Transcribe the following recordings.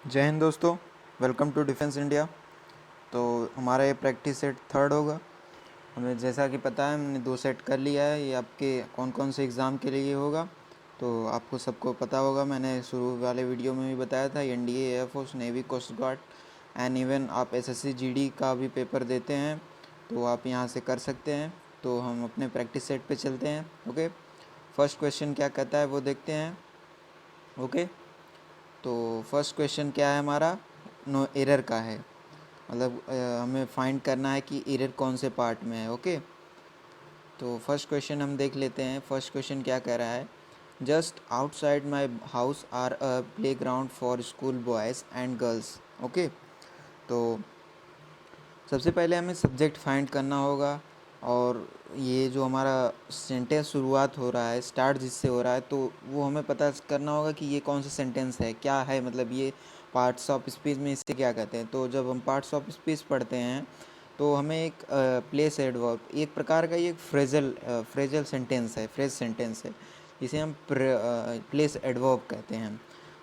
जय हिंद दोस्तों, welcome to defence India. तो हमारा ये प्रैक्टिस सेट थर्ड होगा। हमें जैसा कि पता है हमने 2 सेट कर लिया है। ये आपके कौन कौन से एग्ज़ाम के लिए होगा तो आपको सबको पता होगा। मैंने शुरू वाले वीडियो में भी बताया था, NDA, air force, navy, coast guard and even आप एसएससी जीडी का भी पेपर देते हैं तो आप यहाँ से कर सकते हैं। तो हम अपने प्रैक्टिस सेट पे चलते हैं। ओके, फर्स्ट क्वेश्चन क्या कहता है वो देखते हैं। ओके, तो फर्स्ट क्वेश्चन क्या है हमारा, नो एरर का है। मतलब हमें फाइंड करना है कि एरर कौन से पार्ट में है। ओके, तो फर्स्ट क्वेश्चन हम देख लेते हैं। फर्स्ट क्वेश्चन क्या कह रहा है, just outside my house are a playground for school boys and girls. Okay, तो सबसे पहले हमें सब्जेक्ट फाइंड करना होगा और ये जो हमारा सेंटेंस शुरुआत हो रहा है, स्टार्ट जिससे हो रहा है, तो वो हमें पता करना होगा कि ये कौन सा सेंटेंस है, क्या है, मतलब ये पार्ट्स ऑफ स्पीच में इससे क्या कहते हैं। तो जब हम पार्ट्स ऑफ स्पीच पढ़ते हैं तो हमें एक प्लेस एडवर्ब, एक प्रकार का ये फ्रेजल सेंटेंस है, फ्रेज सेंटेंस है, जिसे हम प्लेस एडवर्ब कहते हैं।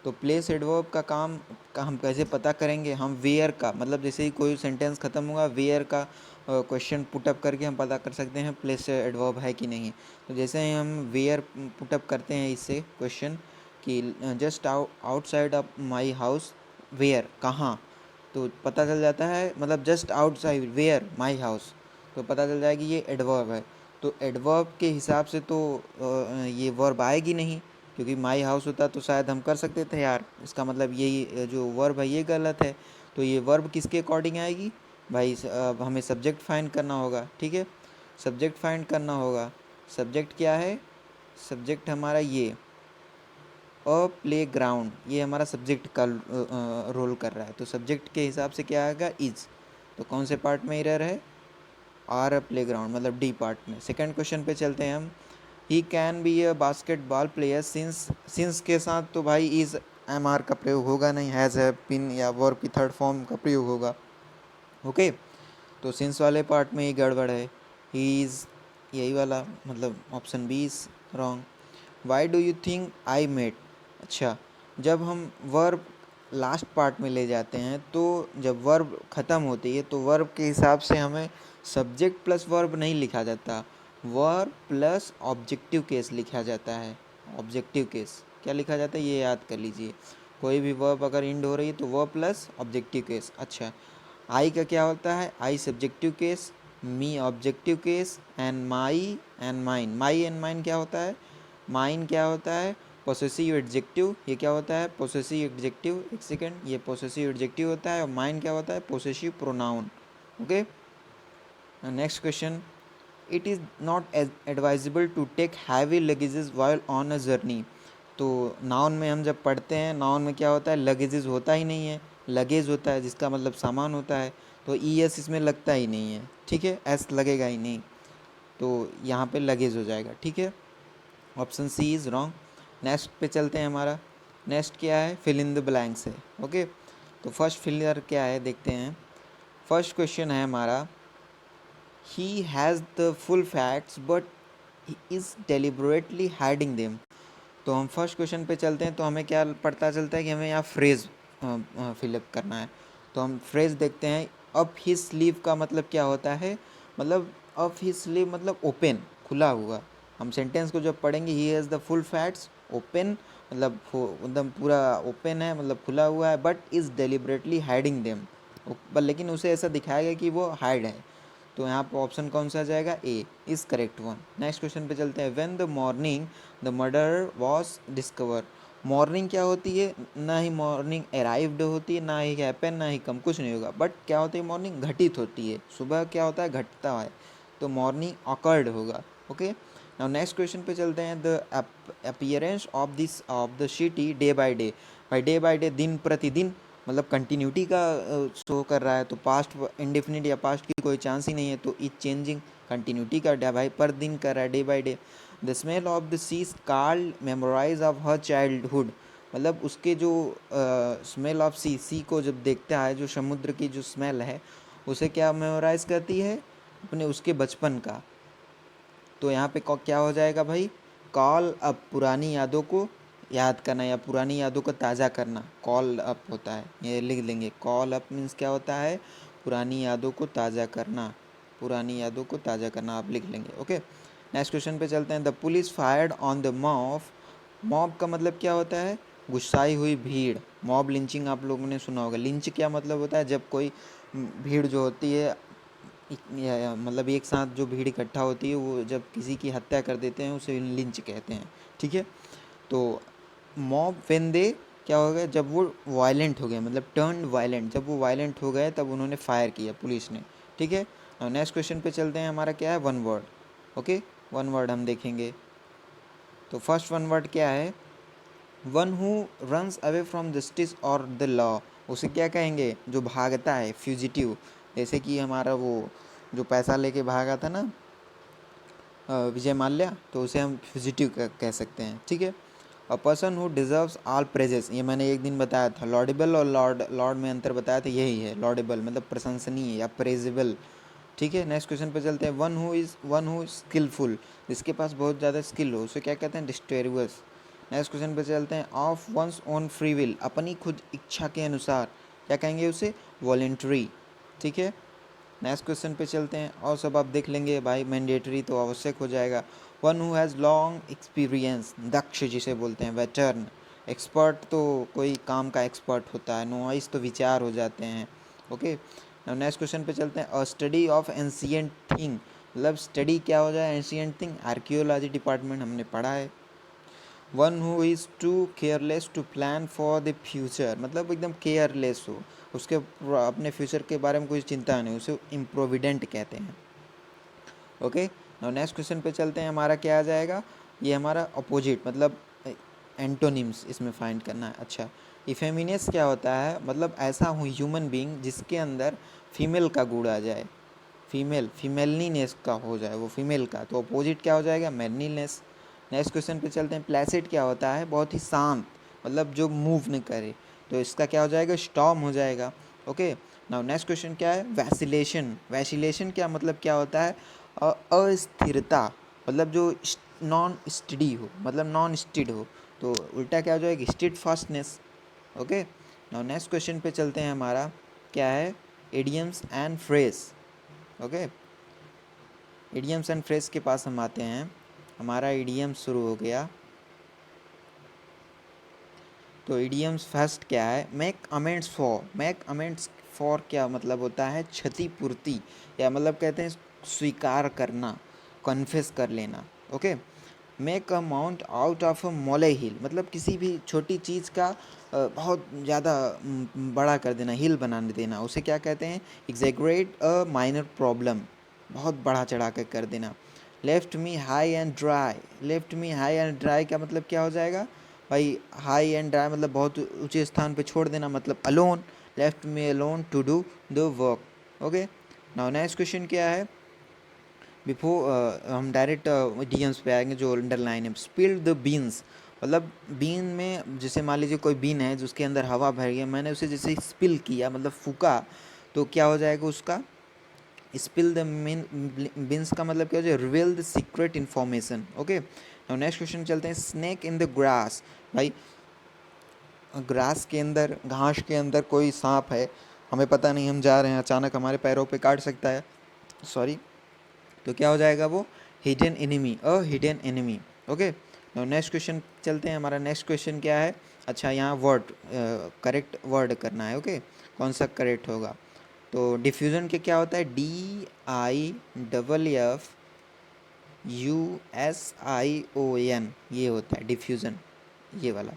तो प्लेस एडवर्ब का काम का हम कैसे पता करेंगे, हम वेयर का, मतलब जैसे ही कोई सेंटेंस ख़त्म हुआ वेयर का क्वेश्चन पुटअप करके हम पता कर सकते हैं प्लेस एडवर्ब है कि नहीं। तो जैसे ही हम वेयर पुटअप करते हैं इससे क्वेश्चन कि just outside of my house, where कहाँ, तो पता चल जाता है, मतलब just outside where my house, तो पता चल जाएगी ये एडवर्ब है। तो एडवर्ब के हिसाब से तो ये वर्ब आएगी नहीं, क्योंकि माई हाउस होता तो शायद हम कर सकते थे यार। इसका मतलब यही जो वर्ब है ये गलत है। तो ये वर्ब किसके अकॉर्डिंग आएगी भाई, अब हमें सब्जेक्ट फाइंड करना होगा। ठीक है, सब्जेक्ट फाइंड करना होगा। सब्जेक्ट क्या है, सब्जेक्ट हमारा ये अ प्ले ग्राउंड, ये हमारा सब्जेक्ट का रोल कर रहा है। तो सब्जेक्ट के हिसाब से क्या आएगा, इज। तो कौन से पार्ट में एरर है, आर अ प्ले ग्राउंड, मतलब डी पार्ट में। सेकंड क्वेश्चन पे चलते हैं हम। He can be a basketball player since के साथ तो भाई इज एम आर का प्रयोग होगा नहीं, हैज़ है, पिन या वर्ब की थर्ड फॉर्म का प्रयोग होगा। ओके, तो सिंस वाले पार्ट में ही गड़बड़ है। ही इज़, यही वाला, मतलब option B is wrong. Why do you think I mate, अच्छा, जब हम वर्ब लास्ट पार्ट में ले जाते हैं तो जब वर्ब ख़त्म होती है तो वर्ब के हिसाब से हमें सब्जेक्ट प्लस वर्ब नहीं लिखा जाता, वर्ब प्लस ऑब्जेक्टिव केस लिखा जाता है। ऑब्जेक्टिव केस क्या लिखा जाता है ये याद कर लीजिए। कोई भी वर्ब अगर इंड हो रही है तो वर्ब प्लस ऑब्जेक्टिव केस। अच्छा, आई का क्या होता है, I subjective case, me objective case and my and mine. My and mine क्या होता है, माइन क्या होता है, पोसेसिव एडजेक्टिव। ये क्या होता है, पोसेसिव एडजेक्टिव, एक सेकेंड, ये पोसेसिव एडजेक्टिव होता है। और माइन क्या होता है, possessive pronoun. Okay, next question, it is not advisable to take heavy luggages while on a journey. तो नाउन में हम जब पढ़ते हैं, नाउन में क्या होता है, लगेजेस होता ही नहीं है, लगेज होता है जिसका मतलब सामान होता है। तो ई एस इसमें लगता ही नहीं है, ठीक है, एस लगेगा ही नहीं, तो यहाँ पे लगेज हो जाएगा। ठीक है, option C is wrong. Next पे चलते हैं। हमारा नेक्स्ट क्या है, फिल इन द ब्लैंक्स है। ओके, तो फर्स्ट फिलर क्या है देखते हैं। फर्स्ट क्वेश्चन है हमारा, he has the full facts but he is deliberately hiding them. तो हम फर्स्ट क्वेश्चन पे चलते हैं। तो हमें क्या पता चलता है कि हमें यहाँ फ्रेज़ फिलअप करना है। तो हम फ्रेज़ देखते हैं। अप हिज स्लीव का मतलब क्या होता है, मतलब अप हिज स्लीव मतलब ओपन, खुला हुआ। हम सेंटेंस को जब पढ़ेंगे, ही has the full fats open, मतलब एकदम पूरा ओपन है, मतलब खुला हुआ है, but is deliberately hiding them, लेकिन उसे ऐसा दिखाया गया कि वो हाइड है। तो यहाँ पर ऑप्शन कौन सा आ जाएगा, A is correct one. Next question पे चलते हैं। When the morning the murder was discover. Morning क्या होती है, ना ही मॉर्निंग अराइव्ड होती है, ना ही हैपन, ना ही कम, कुछ नहीं होगा, बट क्या होती है, मॉर्निंग घटित होती है, सुबह क्या होता है, घटता है, तो मॉर्निंग ऑकर्ड होगा। ओके, नाउ नेक्स्ट क्वेश्चन पे चलते हैं। The appearance of the city day by day, दिन प्रतिदिन, मतलब कंटिन्यूटी का शो कर रहा है। तो पास्ट इंडेफिनिट या पास्ट की कोई चांस ही नहीं है, तो इज चेंजिंग, कंटिन्यूटी का डे भाई पर दिन कर रहा है, day by day. The smell of the sea curl memories of her childhood, मतलब उसके जो स्मेल ऑफ सी को जब देखता है, जो समुद्र की जो स्मेल है उसे क्या मेमोराइज करती है, अपने उसके बचपन का। तो यहाँ पे क्या हो जाएगा भाई, कॉल अब पुरानी यादों को याद करना या पुरानी यादों को ताज़ा करना, कॉल अप होता है, ये लिख लेंगे। कॉल अप मीन्स क्या होता है, पुरानी यादों को ताज़ा करना, पुरानी यादों को ताज़ा करना आप लिख लेंगे। ओके, नेक्स्ट क्वेश्चन पे चलते हैं। The police fired on the mob. Mob का मतलब क्या होता है, गुस्साई हुई भीड़। मॉब लिंचिंग आप लोगों ने सुना होगा। लिंच क्या मतलब होता है, जब कोई भीड़ जो होती है मतलब एक साथ जो भीड़ इकट्ठा होती है, वो जब किसी की हत्या कर देते हैं उसे लिंच कहते हैं। ठीक है, तो मॉब व्हेन दे क्या हो गया, जब वो वायलेंट हो गए, मतलब टर्न वायलेंट, जब वो वायलेंट हो गए तब उन्होंने फायर किया पुलिस ने। ठीक है, नेक्स्ट क्वेश्चन पे चलते हैं। हमारा क्या है, one word. Okay, one word हम देखेंगे। तो फर्स्ट वन वर्ड क्या है, one who runs away from justice और द लॉ। उसे क्या कहेंगे, जो भागता है, फ्यूजिटिव। जैसे कि हमारा वो जो पैसा लेके भागा था ना विजय माल्या, तो उसे हम फ्यूजिटिव कह सकते हैं। ठीक है, a person who deserves all praises, ये मैंने एक दिन बताया था। लॉर्डेबल और लॉर्ड में अंतर बताया था, यही है। लॉर्डेबल मतलब प्रशंसनीय या प्रेजेबल। ठीक है, नेक्स्ट क्वेश्चन पे चलते हैं। वन हु स्किलफुल, जिसके पास बहुत ज़्यादा स्किल हो, उसे क्या कहते हैं, डिस्टेरियस। नेक्स्ट क्वेश्चन पे चलते हैं। Of one's own free will, अपनी खुद इच्छा के अनुसार, क्या कहेंगे उसे, वॉलेंट्री। ठीक है, नेक्स्ट क्वेश्चन पे चलते हैं। और सब आप देख लेंगे भाई, मैंडेटरी तो आवश्यक हो जाएगा। One who has long experience, दक्ष जिसे बोलते हैं, वेटर्न। एक्सपर्ट तो कोई काम का एक्सपर्ट होता है। नॉइस तो विचार हो जाते हैं। ओके, नेक्स्ट क्वेश्चन पे चलते हैं। अ स्टडी ऑफ एंशियंट थिंग, मतलब स्टडी क्या हो जाए, एंशियंट थिंग, आर्कियोलॉजी डिपार्टमेंट हमने पढ़ा है। One who is too careless to plan for the future, मतलब एकदम केयरलेस हो, उसके अपने फ्यूचर के बारे में कोई चिंता नहीं, उसे इम्प्रोविडेंट कहते हैं। ओके, नाउ नेक्स्ट क्वेश्चन पे चलते हैं। हमारा क्या आ जाएगा, ये हमारा अपोजिट, मतलब एंटोनिम्स इसमें फाइंड करना है। अच्छा, इफेमिनेस क्या होता है, मतलब ऐसा हूँ ह्यूमन बीइंग जिसके अंदर फीमेल का गुण आ जाए, फीमेलनीनेस का हो जाए, वो फीमेल का, तो अपोजिट क्या हो जाएगा, मैनलीनेस। नेक्स्ट क्वेश्चन पे चलते हैं। प्लेसिड क्या होता है, बहुत ही शांत, मतलब जो मूव नहीं करे, तो इसका क्या हो जाएगा, स्टॉर्म हो जाएगा। ओके, नाउ नेक्स्ट क्वेश्चन क्या है, वैसिलेशन। वैसिलेशन क्या मतलब क्या होता है, अस्थिरता, मतलब जो नॉन स्टडी हो, मतलब नॉन स्टिड हो, तो उल्टा क्या हो जाएगा, steadfastness. Okay, now next question पे चलते हैं। हमारा क्या है, idioms and phrase. Okay, idioms and phrase के पास हम आते हैं। हमारा इडियम शुरू हो गया। तो इडियम्स फर्स्ट क्या है, make amends for. Make amends for क्या मतलब होता है, क्षतिपूर्ति, या मतलब कहते हैं स्वीकार करना, कन्फेस कर लेना। Okay, make a mount out of a मोले हिल, मतलब किसी भी छोटी चीज़ का बहुत ज़्यादा बड़ा कर देना, हिल बना देना, उसे क्या कहते हैं, एग्जैगरेट अ माइनर प्रॉब्लम, बहुत बढ़ा चढ़ा कर देना। Left me high and dry. Left me high and dry का मतलब क्या हो जाएगा भाई, हाई एंड ड्राई मतलब बहुत ऊंचे स्थान पे छोड़ देना, मतलब alone. Left me alone to do the work. Okay, now next question क्या है, बिफोर हम डायरेक्ट इडियम्स पे आएंगे जो अंडरलाइन है। स्पिल्ड द बीन्स, मतलब बीन में जैसे मान लीजिए कोई बीन है जिसके अंदर हवा भर गई, मैंने उसे जैसे स्पिल किया, मतलब फूका, तो क्या हो जाएगा उसका, स्पिल द मीन बीन्स का मतलब क्या हो जाएगा, reveal the secret information. Okay, now next question चलते हैं। स्नेक इन द ग्रास, भाई ग्रास के अंदर, घास के अंदर कोई सांप है, हमें पता नहीं, हम जा रहे हैं, अचानक हमारे पैरों पे काट सकता है, सॉरी, तो क्या हो जाएगा वो, hidden enemy, a hidden enemy. Okay, next question चलते हैं। हमारा नेक्स्ट क्वेश्चन क्या है, अच्छा यहाँ वर्ड, करेक्ट वर्ड करना है। ओके, कौन सा करेक्ट होगा, तो डिफ्यूज़न के क्या होता है, DIFFUSION, ये होता है डिफ्यूज़न, ये वाला।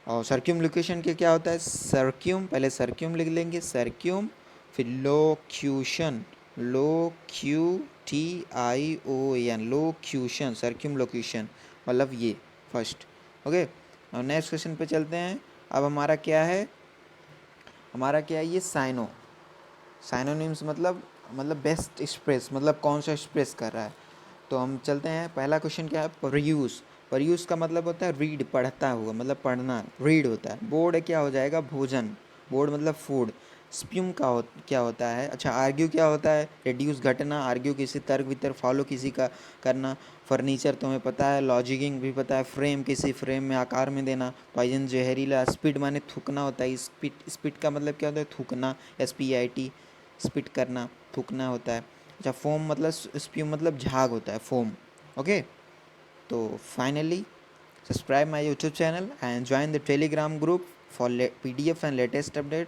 और सर्क्यूम लोकेशन के क्या होता है, सर्क्यूम, पहले सर्क्यूम लिख लेंगे, सर्क्यूम, फिर लोक्यूशन, LOQTION, लोक्यूशन, सर्क्यूम लोकेशन, मतलब ये फर्स्ट। ओके, और नेक्स्ट क्वेश्चन पे चलते हैं। अब हमारा क्या है, हमारा क्या है, ये साइनो, साइनोनिम्स मतलब बेस्ट एक्सप्रेस, मतलब कौन सा एक्सप्रेस कर रहा है। तो हम चलते हैं। पहला क्वेश्चन क्या है, परयूस। परयूस का मतलब होता है रीड, पढ़ता हुआ, मतलब पढ़ना, रीड होता है। बोर्ड क्या हो जाएगा, भोजन, बोर्ड मतलब फूड। स्प्यूम क्या होता है? अच्छा, आर्ग्यू क्या होता है? रिड्यूस घटना, आर्ग्यू किसी तर्क वितर्क, फॉलो किसी का करना, फर्नीचर तुम्हें पता है, लॉजिकिंग भी पता है, फ्रेम किसी फ्रेम में आकार में देना, पॉइजन जहरीला, स्पिट माने थूकना होता है, स्पिट का मतलब क्या होता है? थूकना, SPIT, स्पिट करना, थूकना होता है। अच्छा, फोम मतलब स्प्यूम मतलब झाग होता है, फोम। ओके, तो finally subscribe my YouTube channel and join the Telegram group for PDF and latest update।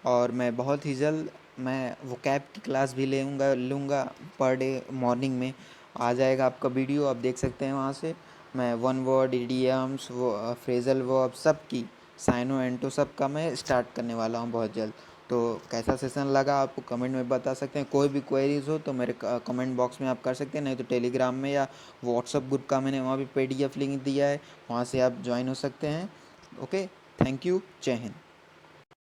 और मैं बहुत ही जल्द मैं वोकैब की क्लास भी लूँगा पर डे मॉर्निंग में आ जाएगा आपका वीडियो, आप देख सकते हैं वहाँ से। मैं वन वर्ड, इडियम्स, वो फ्रेजल वर्ब सब की, साइनो एंटो सब का मैं स्टार्ट करने वाला हूँ बहुत जल्द। तो कैसा सेशन लगा आपको कमेंट में बता सकते हैं। कोई भी क्वेरीज हो तो मेरे कमेंट बॉक्स में आप कर सकते हैं, नहीं तो टेलीग्राम में या व्हाट्सअप ग्रुप का मैंने वहाँ भी PDF लिंक दिया है, वहाँ से आप ज्वाइन हो सकते हैं। ओके, थैंक यू, जय हिंद।